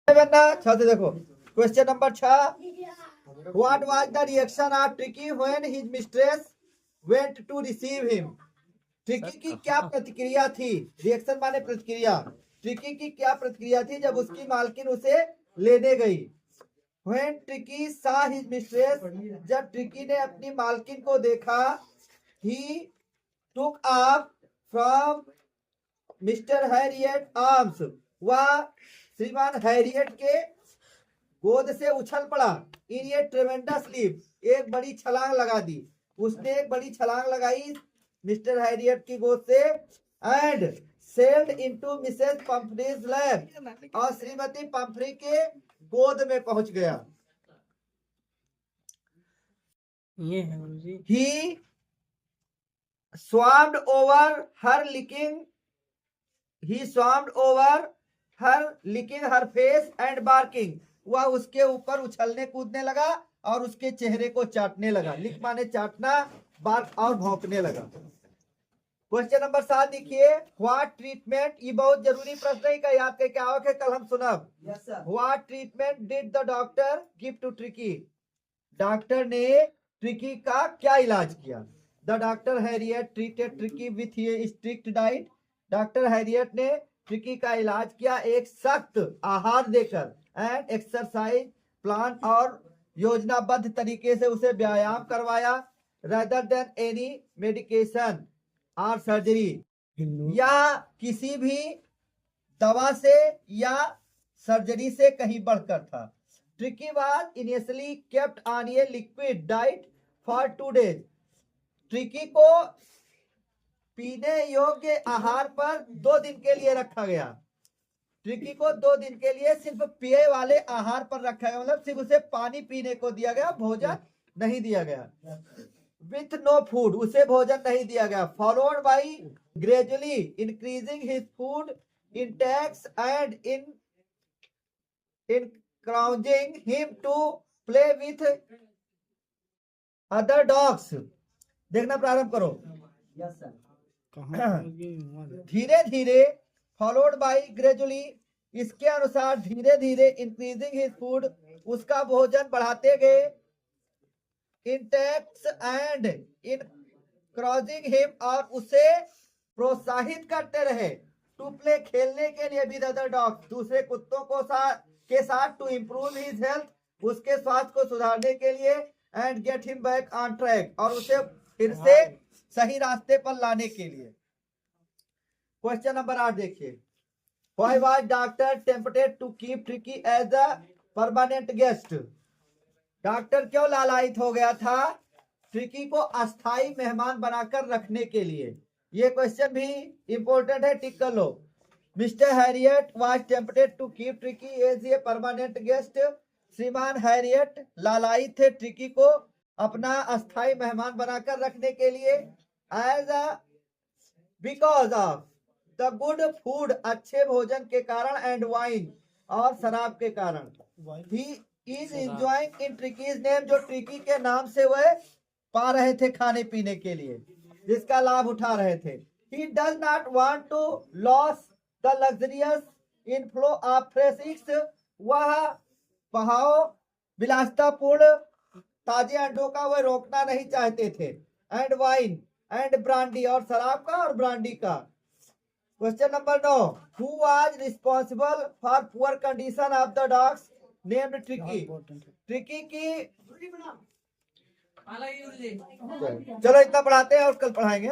बनना छह से देखो। Question number 6, what was the reaction of Tricky when his mistress went to receive him. Tricky की क्या प्रतिक्रिया थी? रिएक्शन माने प्रतिक्रिया। ट्रिकी की क्या प्रतिक्रिया थी जब उसकी मालकिन उसे लेने गई? When Tricky saw his mistress, जब ट्रिकी ने अपनी मालकिन को देखा, he took up from mister Harriet arms, वह श्रीमान हैरियट के गोद से उछल पड़ा। इन ये ट्रेमेंडस लीप, एक बड़ी छलांग लगा दी। उसने एक बड़ी छलांग लगाई मिस्टर हैरियट की गोद से। And sailed into Mrs Pumphrey's lap, और श्रीमती पंफ्री के गोद में पहुंच गया। ये है गुरुजी। ही swarmed over her licking her face and barking, वह उसके ऊपर उछलने कूदने लगा और उसके चेहरे को चाटने लगा। लिक माने चाटना, बार्क और भौंकने लगा। क्वेश्चन नंबर 7 देखिए, व्हाट ट्रीटमेंट, ये बहुत जरूरी प्रश्न है, का याद करके आओ के कल हम सुनब। What treatment did the doctor give to Tricky, doctor ने ट्रिकी का क्या इलाज किया? The doctor Harriet treated Tricky with a strict diet, doctor Harriet ने ट्रिकी का इलाज किया एक सख्त आहार देकर। एंड एक्सरसाइज प्लान, और योजनाबद्ध तरीके से उसे व्यायाम करवाया। रेदर देन एनी मेडिकेशन और सर्जरी, या किसी भी दवा से या सर्जरी से कहीं बढ़कर था। Tricky was initially kept on a liquid diet for 2 days, tricky को पीने योग्य आहार पर 2 दिन के लिए रखा गया। ट्रिकी को 2 दिन के लिए सिर्फ पिए वाले आहार पर रखा गया, मतलब सिर्फ उसे पानी पीने को दिया गया, भोजन नहीं दिया गया। विथ नो फूड, उसे भोजन नहीं दिया गया। Followed by gradually increasing his food Intex and encouraging him to play with other dogs। देखना प्रारंभ करो। धीरे धीरे, फॉलोड बाई ग्रेजुअली, इसके अनुसार धीरे धीरे, इंक्रीजिंग हिज फूड, उसका भोजन बढ़ाते गए। इंटेक्स एंड encouraging him, और उसे प्रोत्साहित करते रहे। टू प्ले, खेलने के लिए, विद अदर डॉग्स, दूसरे कुत्तों को के साथ। टू इम्प्रूव हिज हेल्थ, उसके स्वास्थ्य को सुधारने के लिए। And get him back on track, और उसे फिर से सही रास्ते पर लाने के लिए। क्वेश्चन नंबर 8 देखिए, why was doctor tempted to keep tricky as a permanent guest, doctor क्यों लालायित हो गया था ट्रिकी को अस्थाई मेहमान बनाकर रखने के लिए? ये क्वेश्चन भी इंपॉर्टेंट है, टिक कर लो। Mister Harriet was tempted to keep tricky as a permanent guest, श्रीमान हैरियट लालायित थे ट्रिकी को अपना अस्थाई मेहमान बनाकर रखने के लिए। As a because of the good food, अच्छे भोजन के कारण। एंड वाइन, और शराब के कारण। He is enjoying in ट्रिकीज name, जो ट्रिकी के नाम से वह पा रहे थे खाने पीने के लिए, जिसका लाभ उठा रहे थे। He does not want to loss the luxurious inflow of fresh eggs, वह बहाव विलासितापूर्ण ताजे अंडों का वह रोकना नहीं चाहते थे। एंड वाइन एंड ब्रांडी, और शराब का और ब्रांडी का। Question number 9, who was responsible for poor condition of the dogs named tricky, tricky की। चलो इतना पढ़ाते हैं और कल पढ़ाएंगे।